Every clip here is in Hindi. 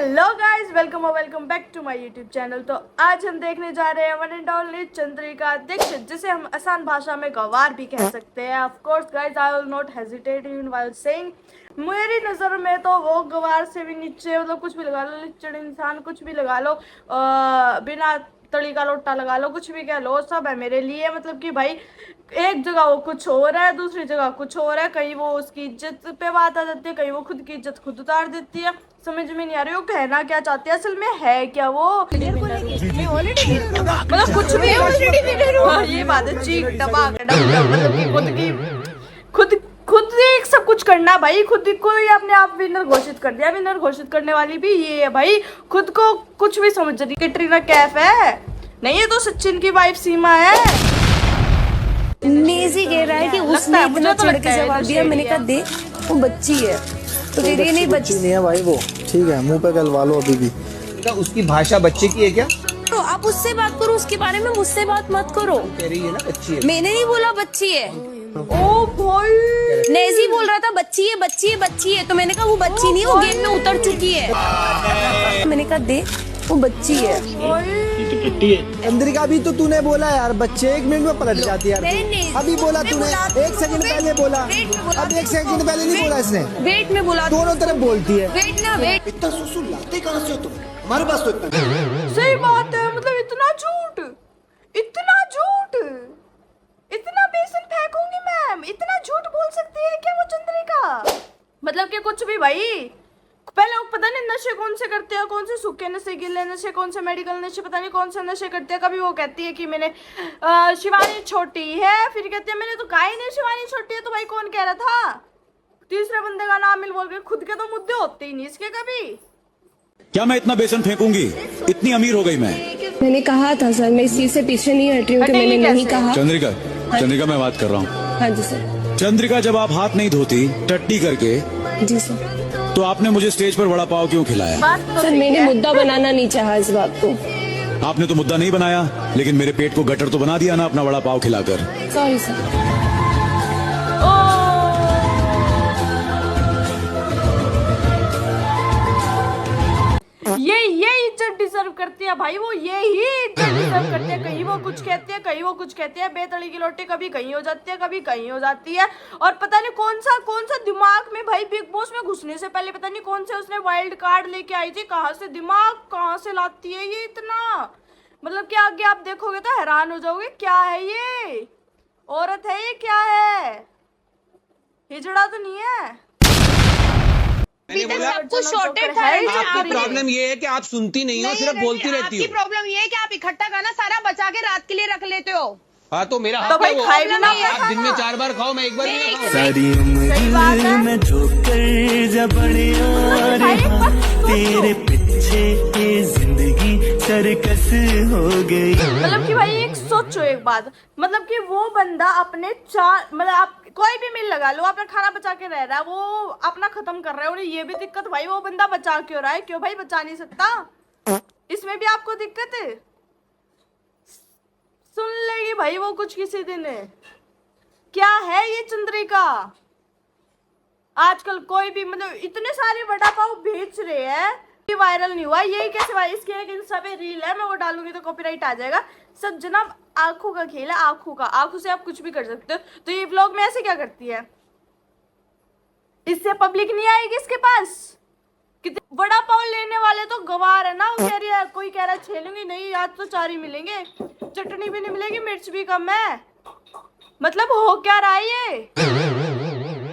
हेलो गाइस, वेलकम और welcome back to my YouTube channel. तो आज हम देखने जा रहे हैं one and only Chandrika Dikshit, जिसे हम आसान भाषा में गवार भी कह सकते हैं। Of course guys, I will not hesitate in while saying, मेरी नज़र में तो वो गवार से भी नीचे, मतलब कुछ भी लगा लो, लिचड़ इंसान कुछ भी लगा लो, बिना तली का लोटा लगा लो, कुछ भी कह लो, सब है मेरे लिए। मतलब कि भाई एक जगह वो कुछ और है, दूसरी जगह कुछ और है। कहीं वो उसकी इज्जत पे बात आ जाती है, कहीं वो खुद की इज्जत खुद उतार देती है। समझ में नहीं आ रही वो कहना क्या चाहती है, असल में है क्या वो। मतलब कुछ भी ये बात है, चीख टपाक मतलब कि खुद ही सब कुछ करना भाई। खुद को ही अपने आप विनर घोषित कर दिया। विनर घोषित करने वाली भी ये है भाई, खुद को कुछ भी समझ रही। कैटरीना कैफ है नहीं, ये तो सचिन की वाइफ सीमा है। नेजी कह रहा है कि उसने इतना चढ़ के जवाब दिया। मैंने कहा देख वो बच्ची है, तो तेरी ये नहीं बच्ची नहीं है भाई वो, ठीक है मुंह पे गलवा लो अभी भी। उसकी भाषा बच्चे की है क्या? तो आप उससे बात करो, उसके बारे में मुझसे बात मत करो। कह रही है ना बच्ची है। मैंने नहीं बोला बच्ची है, ओ भाई नेजी बोल रहा था बच्ची है बच्ची है बच्ची है, तो मैंने कहा वो बच्ची नहीं है, वो गेम में उतर चुकी है। मैंने कहा देख वो बच्ची है। चंद्रिका भी तो तूने बोला यार, बच्चे 1 मिनट में पलट जाती है यार। अभी बोला तूने, 1 सेकंड पहले बोला, अब 1 सेकंड पहले नहीं बोला इसने। वेट में बोला, दोनों तरफ बोलती है। वेट ना वेट। इतना सुसुल लाते कहाँ से हो तुम? हमारे पास तो इतना। सही बात है, मतलब इतना झूठ, इतना बेसन फेंकूंगी मैम, इतना झूठ बोल सकती है क्या वो चंद्रिका? मतलब कि कुछ भी भाई। पहले वो पता नहीं नशे कौन से करते हैं, कौन से सूखे नशे, गिले नशे, कौन से मेडिकल नशे, पता नहीं कौन से नशे करते हैं। कभी वो कहती है कि मैंने शिवानी छोटी है, फिर कहती है मैंने तो कहा ही नहीं शिवानी छोटी है, तो भाई कौन कह रहा था? तीसरे बंदे का नाम मिल बोल के, खुद के तो मुद्दे होते ही नहीं इसके कभी। क्या मैं इतना बेसन फेंकूंगी? इतनी अमीर हो गई मैं। मैंने कहा था सर, मैं इस चीज से पीछे नहीं हट रही हूँ कि मैंने नहीं कहा। चंद्रिका मैं बात कर रहा हूँ। हाँ जी सर। चंद्रिका, जब आप हाथ नहीं धोती टट्टी करके, जी सर, तो आपने मुझे स्टेज पर वड़ा पाव क्यों खिलाया? सर मैंने मुद्दा बनाना नहीं चाहा इस बात को। आपने तो मुद्दा नहीं बनाया, लेकिन मेरे पेट को गटर तो बना दिया ना अपना वड़ा पाव खिलाकर। Sorry sir. ये इज्जत डिजर्व करती है भाई, वो ये ही इज्जत डिजर्व करती है। कहीं वो कुछ कहते हैं, कहीं वो कुछ कहते हैं। बेतड़ी की लोटी कभी कहीं हो जाती है, कभी कहीं हो जाती है। और पता नहीं कौन सा दिमाग में भाई, बिग बॉस में घुसने से पहले पता नहीं कौन से उसने वाइल्ड कार्ड लेके आई थी। कहाँ से दिमाग कहाँ से लाती है ये इतना। मतलब कि आगे आप देखोगे तो हैरान हो जाओगे, क्या है ये? औरत है ये, क्या है? हिजड़ा तो नहीं है? सब कुछ शॉर्टेड था। आपकी प्रॉब्लम ये है कि आप सुनती नहीं हो, सिर्फ बोलती रहती हो। आपकी प्रॉब्लम ये है कि आप इकट्ठा खाना सारा बचा के रात के लिए रख लेते हो। हाँ तो मेरा तो भाई खाए भी ना, आप दिन में 4 बार खाओ, मैं 1 बार भी ना खाऊं। सारी उम्र में जो कर जबड़े और तेरे पीछे ये जिंदगी सर्कस हो गई। मतलब कि भाई एक सोचो एक बात, मतलब कि वो बंदा अपने 4, मतलब आप कोई भी मिल लगा लो, अपना खाना बचा के रह रहा है, वो अपना खत्म कर रहा है। उन्हें ये भी दिक्कत भाई वो बंदा बचा क्यों रहा है? क्यों भाई बचा नहीं सकता? इसमें भी आपको दिक्कत है? सुन लेगी भाई वो कुछ किसी दिन। क्या है ये चंद्रिका? आजकल कोई भी, मतलब इतने सारे वड़ा पाव बेच रहे हैं, वायरल नहीं हुआ यही कैसे भाई? इसकी एक इंस्टा पे रील है, मैं वो डालूंगी तो कॉपीराइट आ जाएगा। सब जनाब आंखों का खेल है, आंखों से आप कुछ भी कर सकते हो। तो ये व्लॉग में ऐसे क्या करती है? इससे पब्लिक नहीं आएगी इसके पास। कितने वड़ा पाव लेने वाले तो गवार है ना, वो कह रही है, कोई कह रहा है छेलूंगी नहीं, आज तो 4 ही मिलेंगे, चटनी भी नहीं मिलेगी, मिर्च भी कम है। मतलब हो क्या रहा है ये?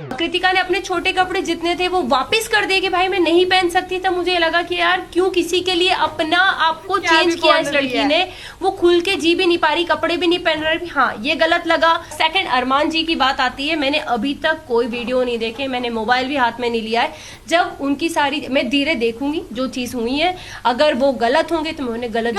कृतिका ने अपने छोटे कपड़े जितने थे वो वापस कर दे कि भाई मैं नहीं पहन सकती। तब मुझे लगा कि यार क्यों किसी के लिए अपना आपको चेंज किया इस लड़की ने। वो खुल के जी भी नहीं पा रही, कपड़े भी नहीं पहन रही। हाँ ये गलत लगा। सेकंड, अरमान जी की बात आती है, मैंने अभी तक कोई वीडियो नहीं देखे, मैंने मोबाइल भी हाथ में नहीं लिया है। जब उनकी सारी, मैं धीरे देखूंगी जो चीज हुई है, अगर वो गलत होंगे तो मैं उन्हें गलत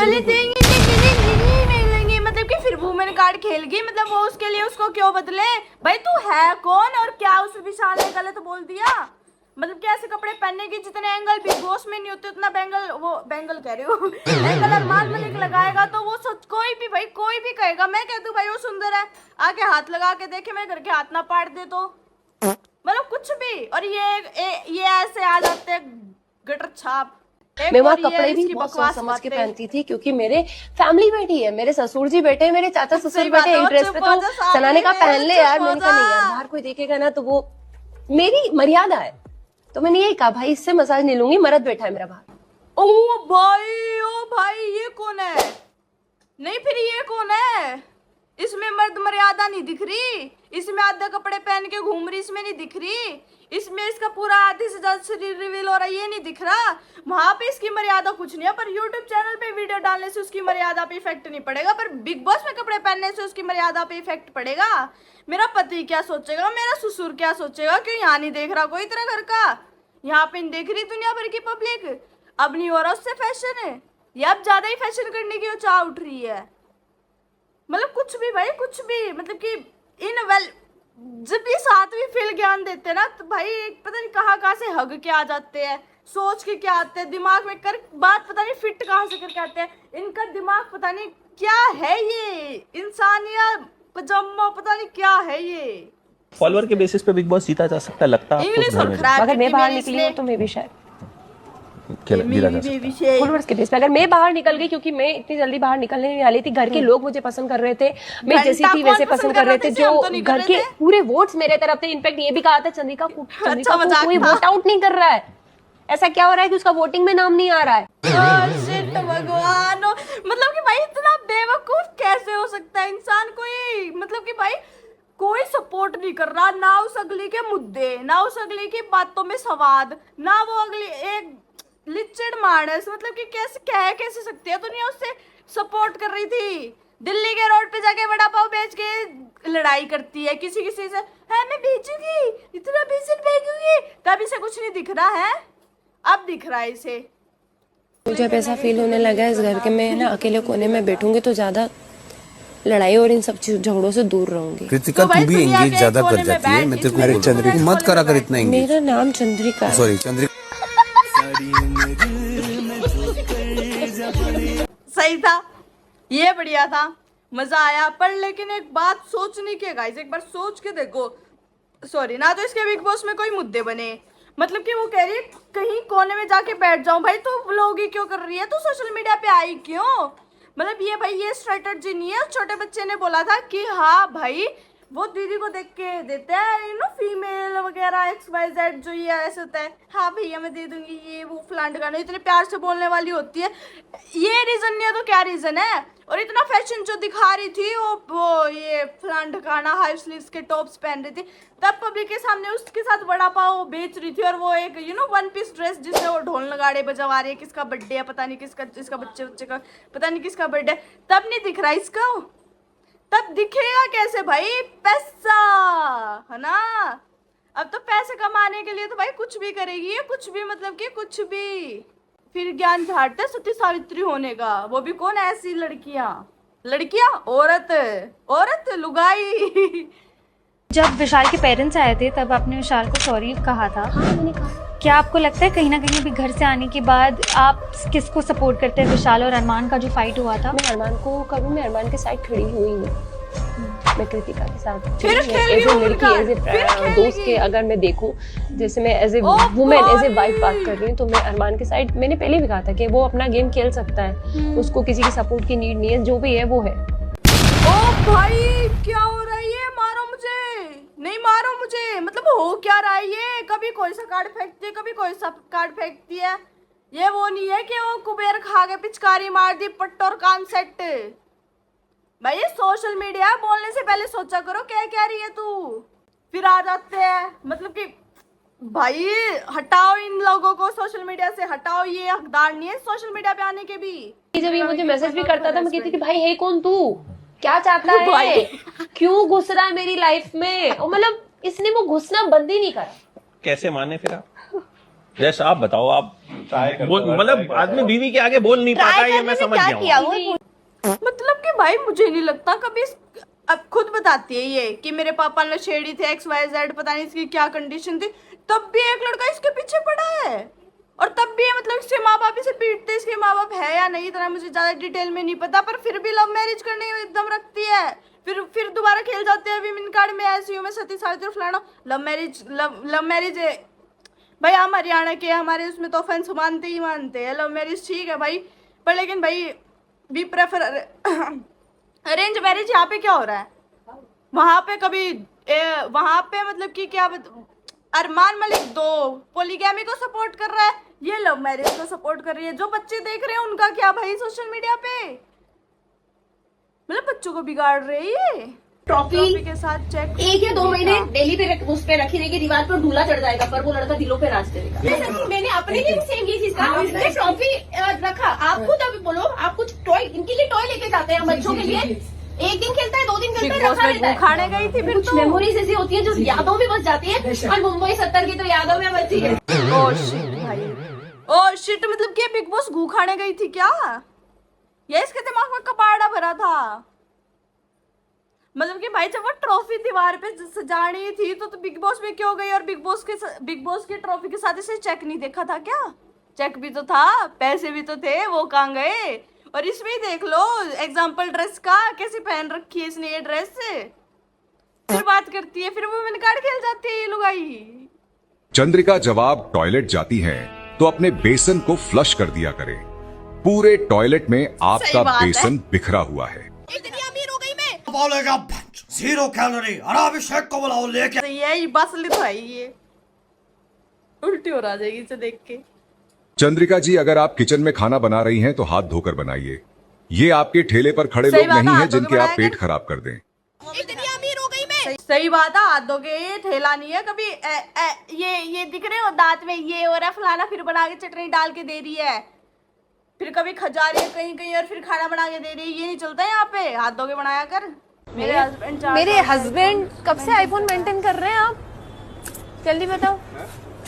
मतलब कि फिर वुमेन कार्ड खेल गई, मतलब वो उसके लिए उसको क्यों बदले? भाई तू है कौन और क्या उस विशाल ने गलत बोल दिया? मतलब कि ऐसे कपड़े पहनने की जितने एंगल बिग बॉस में नहीं होते उतना बैंगल कह रही हूँ एंगल अरमान मलिक लगाएगा तो वो सोच, कोई भी भाई कोई भी कहेगा। मैं कह दूं भाई वो सुंदर है, आके हाथ लगा के देखे, मैं करके हाथ ना पाड़ दे तो, मतलब कुछ भी। और ये ऐसे आ जाते हैं गटर छाप। एक मैं वहाँ और ये कपड़े भी इसकी बहुत सोच बकवास समझ के बातें। पहनती थी, क्योंकि मेरे फैमिली बैठी है, मेरे ससुर जी बैठे, मेरे चाचा ससुर सही बात बैठे है, एक ड्रेस चुप पे, हो तो जा सामने सना ने कहा मेरे, पहन ले चुप यार। हो मैंने कहा नहीं जा। यार, बाहर कोई देखेगा ना तो वो मेरी मर्यादा है, तो मैंने यही कहा भाई इससे मसाज नहीं लूंगी, मर्द बैठा है मेरा बाहर। ओ भाई ये कौन है? नहीं फिर ये कौन है? इसमें मर्द मर्यादा नहीं दिख रही, इसमें आधा कपड़े पहन के घूम रही, इसमें नहीं दिख रही, इसमें इसका पूरा आधे से ज्यादा शरीर रिवील हो रहा है, ये नहीं दिख रहा। वहां पे इसकी मर्यादा कुछ नहीं है, पर यूट्यूब चैनल पे वीडियो डालने से उसकी मर्यादा पे इफेक्ट नहीं पड़ेगा, पर बिग बॉस में कपड़े पहनने से उसकी मर्यादा पे इफेक्ट पड़ेगा। मेरा पति क्या सोचेगा, मेरा ससुर क्या सोचेगा? क्यों यहाँ नहीं देख रहा कोई तेरा घर का? यहाँ पे नहीं देख रही दुनिया भर की पब्लिक? अब नहीं हो रहा उससे फैशन है, ये अब ज्यादा ही फैशन करने की वो चाह उठ रही है। मतलब कुछ भी भाई, कुछ भी, मतलब कि इन वेल जब ये सातवीं फेल ज्ञान देते हैं ना, तो भाई पता नहीं कहाँ से हग के आ जाते हैं, सोच के क्या आते हैं दिमाग में, कर बात पता नहीं फिट कहाँ से करके आते हैं। इनका दिमाग पता नहीं क्या है, ये इंसान या पजामा पता नहीं क्या है ये। फॉलोअर के बेसिस पे बिग बॉस जीता जा सकता है, लगता है इंग्लिश और खराब अगर मैं करती बाहर मेरी निकली हूँ इसने। तो मैं भी शायद जीता जा सकता है। विषय फॉलोअर्स के बेस पे, अगर मैं बाहर निकल गई, क्योंकि मैं इतनी जल्दी बाहर निकलने नहीं वाली थी, घर के लोग मुझे पसंद कर रहे थे, मैं घंटा जैसी थी कौन वैसे पसंद कर रहे थे, हम जो तो नहीं कर घर रहे के थे। पूरे वोट्स मेरे तरफ थे। इनफैक्ट ये भी कहा था चंद्रिका को मजाक कोई था। वोट आउट नहीं कर रहा है, ऐसा क्या हो रहा है कि उसका वोटिंग में नाम नहीं आ रहा है। शिट भगवान, मतलब कि भाई इतना बेवकूफ कैसे हो सकता है इंसान? कोई मतलब कि भाई कोई सपोर्ट नहीं कर रहा, ना उस अगली के मुद्दे, ना उस अगली की बातों में स्वाद, ना वो अगली एक लिचड़ मानस, मतलब कि कैसे कैसे सकती है दुनिया उससे सपोर्ट कर रही थी। दिल्ली के रोड पे जाके वड़ा पाव बेच के लड़ाई करती है किसी किसी से, है मैं बेचूंगी, इतना बेचन फेंकूंगी, तब इसे कुछ नहीं दिख रहा है, अब दिख रहा है इसे। मुझे अब ऐसा फील होने लगा है इस घर के में ना अकेले कोने में बैठूंगी तो ज्यादा लड़ाई और इन सब झगड़ों से दूर रहूंगी। कृतिका तो भाई तू भी दुनिया एंगेज के ज्यादा कोने कर में जाती है, बैठ, मैं तेरे को इसमें चंद्रिका कुछ मत करा कर इतना एंगेज। मेरा नाम चंद्रिका है। सॉरी चंद्रिका। सही था, ये बढ़िया था, मजा आया, पर लेकिन एक बात सोचने की है गाइस, एक बार सोच के देखो। सॉरी ना, तो इसके बिग बॉस में कोई मुद्दे बने, मतलब कि वो कह रही है कहीं कोने में जाके बैठ जाऊं। भाई तो व्लॉग ही क्यों कर रही है, तो सोशल मीडिया पे आई क्यों? मतलब ये भाई ये स्ट्रेटजी नहीं है। छोटे बच्चे ने बोला था कि हाँ भाई वो दीदी को देख के देते हैं, यू नो फीमेल वगैरह XYZ जो ये ऐसे होता है, हाँ भैया मैं दे दूंगी ये वो फ्लांट गाना, इतने प्यार से बोलने वाली होती है। ये रीजन नहीं है तो क्या रीजन है? और इतना फैशन जो दिखा रही थी वो ये फ्लांट गाना, हाई स्लीव्स के टॉप्स पहन रही थी, तब पब्लिक के सामने उसके साथ वड़ा पाव बेच रही थी, और वो एक you know one piece dress जिससे वो ढोल नगाड़े बजवा रही है, किसका बर्थडे है पता नहीं, किसका बच्चे का पता नहीं किसका बर्थडे, तब नहीं दिख रहा इसका, तब दिखेगा कैसे भाई? पैसा है ना, अब तो पैसे कमाने के लिए तो भाई कुछ भी करेगी ये, कुछ भी, मतलब कि कुछ भी। फिर ज्ञान झाड़ते सती सावित्री होने का, वो भी कौन? ऐसी लड़कियां औरत लुगाई। जब विशाल के पेरेंट्स आए थे तब आपने विशाल को सॉरी कहा था। हाँ मैंने कहा। क्या आपको लगता है कहीं ना कहीं भी घर से आने के बाद आप किसको सपोर्ट करते हैं? विशाल और अरमान का जो फाइट हुआ था, मैं अरमान के साइड खड़ी हुई नहीं, मैं कृतिका के साथ फिर एज खेल ए रही लड़की, हूँ एज ए उनका, दोस्त के अगर मैं देखूं, जैसे मैं as a women, as a wife बात कर रही हूँ, तो मैं अरमान के साइड, मैंने पहले भी कहा था कि वो अपना गेम खेल सकता है, उसको किसी की सपोर्ट की नीड नहीं है, जो भी है वो है। ओ भाई क्या हो रहा है ये? मारो मुझे, नहीं मारो मुझे, मतलब हो क्या रहा है ये? कभी कोई सा कार्ड फेंकती है, कभी कोई सा कार्ड फेंकती है। ये वो नहीं है कि वो कुबेर खा के पिचकारी मार दी, पट्ट और कान सेट। भाई ये सोशल मीडिया, बोलने से पहले सोचा करो क्या कह रही है तू, फिर आ जाते हैं। मतलब कि भाई हटाओ इन लोगों को सोशल मीडिया से, हटाओ, ये हकदार नहीं है सोशल मीडिया पे आने के भी। जब ये मुझे मैसेज भी करता था, मैं कहती थी भाई है कौन तू, क्या चाहता है, क्यों घुस रहा है मेरी लाइफ में, और मतलब इसने वो घुसना बंद ही नहीं करा। कैसे माने फिर आप? जैसे आप बताओ, आप मतलब आदमी बीवी के आगे बोल नहीं पाता, ये मैं समझ गया हूँ। मतलब कि भाई मुझे नहीं लगता कभी अब खुद बताती है ये कि मेरे पापा नशेड़ी थे, XYZ, पता नहीं इसकी क्या कंडीशन थी, तब भी एक लड़का इसके पीछे पड़ा है। और तब भी मतलब इसके माँ बाप इसे पीटते, इसके माँ बाप है या नहीं, इतना मुझे ज्यादा डिटेल में नहीं पता, पर फिर भी लव मैरिज करने में एकदम रखती है। फिर दोबारा खेल जाते हैं विमेन कार्ड में, ऐसी हूँ मैं, सती सावित्री फलाना, लव मैरिज भाई हम हरियाणा के, हमारे उसमें तो ऑफेंस मानते ही मानते हैं, लव मैरिज ठीक है भाई, पर लेकिन भाई वी प्रेफर अरेंज मैरिज। यहाँ पे क्या हो रहा है, वहां पे कभी वहां पे मतलब कि क्या अरमान मलिक दो पोलीगैमी को सपोर्ट कर रहा है, ये लव मैरिज को सपोर्ट कर रही है। जो बच्चे देख रहे हैं उनका क्या भाई सोशल मीडिया पे, मतलब बच्चों को बिगाड़ रही है। ट्रॉफी के साथ चेक 1 या 2 महीने डेली पे उस पे रखी रहेगी, दीवार पर ढूला चढ़ जाएगा, पर वो लड़का दिलों पे राज करेगा। मैंने अपने लिए भी सेम ये चीज कहा, हमने ट्रॉफी रखा। आप खुद अभी बोलो, आप कुछ टॉय इनके लिए टॉय लेके जाते हैं बच्चों के लिए, 1 दिन खेलता है 2 दिन खेलता है, रखा रहता है। खाने गई थी, फिर कुछ मेमोरीज ऐसी होती है जो यादों में बस जाती है, और मुंबई 70 की तो यादों में बची है। ओ शिट, मतलब कि बिग बॉस गू खाने गई थी क्या, ये इसके दिमाग में कबाड़ा भरा था। मतलब कि भाई जब वो ट्रॉफी दीवार पे सजानी थी तो बिग बॉस में क्यों गई, और बिग बॉस के ट्रॉफी के साथ इसे चेक नहीं देखा था क्या, चेक भी तो था, पैसे भी तो थे, वो कहाँ गए। और इसमें ही देख लो एग्जाम्पल ड्रेस का, कैसी पहन रखी है इसने ये ड्रेस, फिर बात करती है, फिर वुमेन कार्ड खेल जाती है ये लुगाई। चंद्रिका जब आप टॉयलेट जाती हैं तो अपने बेसन को फ्लश कर दिया करें, पूरे टॉयलेट में आपका बेसन बिखरा हुआ है। इतनी अमीर हो गई मैं, बोलेगा 0 कैलोरी, अभिषेक को बुलाओ लेके। यही बस लिट है, ये उल्टी हो जाएगी इसे देख के। चंद्रिका जी, अगर आप किचन में खाना बना रही हैं तो हाथ धोकर बनाइए, ये आपके ठेले पर खड़े लोग नहीं हैं जिनके आप पेट खराब कर दें। इतनी अमीर हो गई मैं, सही बात है, हाथ धोके, ये ठेला नहीं है कभी। ये दिख रहे हो दांत में ये हो रहा है फलाना, फिर बना के चटनी डाल के दे रही है, फिर कभी खजा रही है कहीं कहीं और फिर खाना बना के दे रही है, ये नहीं चलता है यहाँ पे, हाथ धो के बनाया कर। मेरे हस्बैंड कब से आईफोन मेंटेन कर रहे हैं आप, जल्दी बताओ।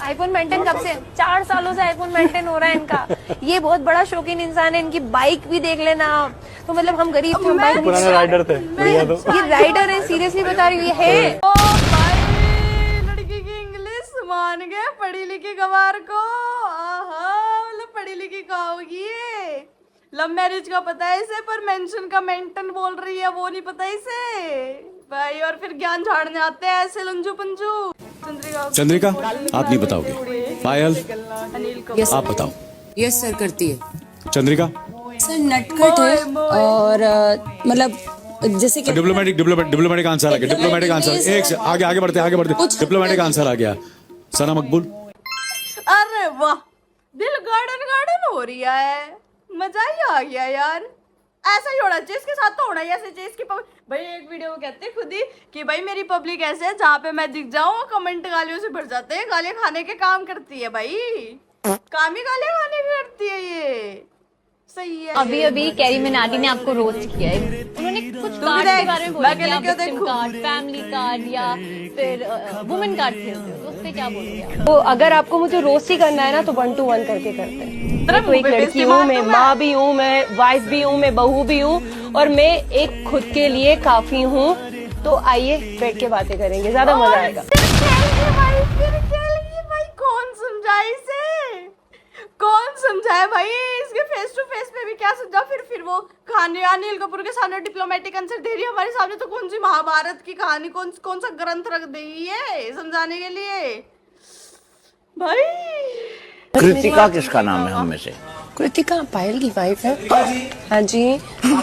आईफोन मेंटेन कब से, 4 सालों से आईफोन मेंटेन हो रहा है इनका। ये बहुत बड़ा शौकीन इंसान है, इनकी बाइक भी देख लेना आप। तो मतलब हम गरीब थे, बाइक पुराने राइडर थे, ये राइडर है, सीरियसली बता रही हूँ, ये है। ओ भाई, लड़की की इंग्लिश मान गए पढ़ी लिखी गवार को। मतलब पढ़ी लिखी का होगी ये, लव मैरिज का पता है इसे, पर मेंशन का मेंटन बोल रही है वो नहीं पता इसे भाई। और फिर ज्ञान झाड़ने आते हैं ऐसे लंजू पंजू। चंद्रिका आप नहीं बताओगे, पायल अनिल को आप बताओ। यस सर करती है चंद्रिका सर, नटखट है और मतलब जैसे कि डिप्लोमेटिक आंसर आ गया, डिप्लोमेटिक आंसर। एक से आगे बढ़ते डिप्लोमेटिक आंसर आ गया। सना मकबूल, अरे वाह, दिल गार्डन हो रही है, मजा ही आ गया यार। ऐसा ही होना चाहिए, इसके साथ तो होना ही ऐसे चाहिए। इसकी भाई एक वीडियो में कहते हैं खुद ही कि भाई मेरी पब्लिक ऐसे है, जहाँ पे मैं दिख जाऊँ कमेंट गालियों से भर जाते हैं, गालियाँ खाने के काम करती है भाई, काम ही गालियाँ खाने की करती है ये, सही है। अभी कैरी मिनाटी ने आपको रोस्ट किया है, उन्होंने कुछ कार्ड के बारे में बोला कि आप विक्टिम कार्ड, फैमिली कार्ड या फिर वुमेन कार्ड खेलते हो, तो उस पे क्या बोलोगे? तो अगर आपको मुझे रोस्ट ही करना है ना तो 1 to 1 करके करते हैं। मैं तो एक लड़की हूँ, मैं माँ भी हूँ, मैं वाइफ भी हूँ, मैं बहू भी हूँ, और मैं एक खुद के लिए काफी हूँ। तो आइए बैठ के बातें करेंगे, ज्यादा मजा आएगा। कौन समझाए इसे, कौन समझाए भाई, इसके फेस टू फेस पे भी क्या समझा। फिर वो खाने अनिल कपूर के सामने डिप्लोमेटिक आंसर दे रही है, हमारे सामने तो कौन सी महाभारत की कहानी, कौन सा ग्रंथ रख देगी है समझाने के लिए भाई। कृतिका किसका नाम है हम में से? कृतिका पायल की वाइफ है। हाँ जी,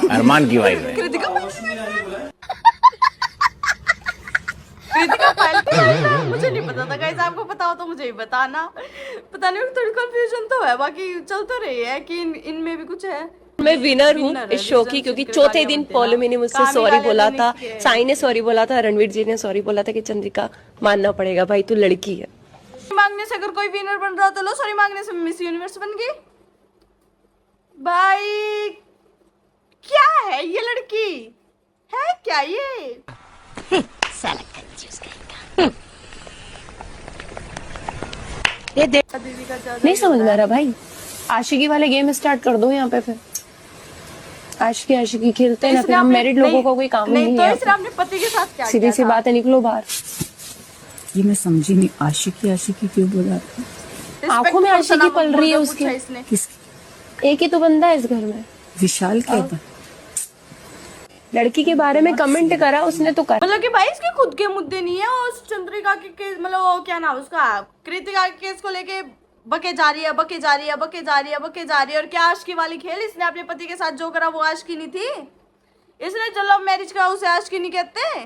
अरमान की वाइफ है। कृतिका पायल मुझे नहीं पता था गाइस, आपको पता हो तो मुझे ही बताना। पता नहीं, थोड़ी कंफ्यूजन तो है, बाकी चल तो रही है कि इनमें भी कुछ है। मैं विनर हूँ इस शो की, क्योंकि चौथे दिन पॉलमी ने मुझसे सॉरी बोला था, साई ने सॉरी बोला था, रणवीर जी ने सॉरी बोला था कि चंद्रिका मानना पड़ेगा भाई, तू लड़की है। मांगने से अगर कोई विनर बन रहा तो लो, सॉरी मांगने से मिस यूनिवर्स बन गई भाई। क्या है ये लड़की, है क्या ये? ये देख, नहीं समझ में आ रहा भाई, आशिकी वाले गेम स्टार्ट कर दो यहाँ पे, फिर आशिकी खेलते हैं ना, फिर हम मैरिड लोगों को कोई काम नहीं है। तो आपने पति के साथ क्या सीधी सी बात है, निकलो बाहर। ये मैं समझी नहीं, आशिकी क्यों बोला? आंखों में आशिकी पल रही है उसकी। किस? एक ही तो बंदा है इस घर में, विशाल क्या था? लड़की के बारे में कमेंट करा उसने तो कर, मतलब कि भाई इसके खुद के मुद्दे नहीं है, उस चंद्रिका के केस, मतलब वो क्या नाम उसका, कृतिका के केस को लेके बके जा रही है, बके जा रही है, बके जा रही है, बके जा रही है। और क्या आशिकी वाली खेल, इसने अपने पति के साथ जो करा वो आशिकी नहीं थी, इसने जो लव मैरिज करा उसे आशिकी नहीं कहते।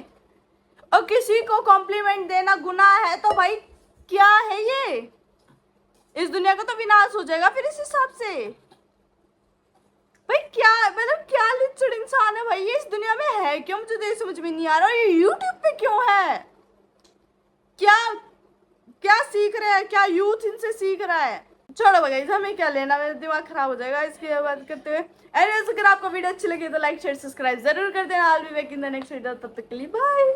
और किसी को कॉम्प्लीमेंट देना गुनाह है तो भाई क्या है ये, इस दुनिया का तो विनाश हो जाएगा फिर इस हिसाब से। भाई क्या मतलब क्या लिचड़ इंसान है भाई ये, इस दुनिया में है क्यों, मुझे तो समझ में नहीं आ रहा। ये यूट्यूब पे क्यों है, क्या क्या सीख रहा है, क्या यूथ इनसे सीख रहा है। छोड़ो भाई, हमें क्या लेना, मेरा दिमाग खराब हो जाएगा इसकी बात करते हुए। एनीवेज, अगर आपको वीडियो अच्छी लगी तो लाइक शेयर सब्सक्राइब जरूर कर देना। I will be back in the next video, तब तक के लिए बाय।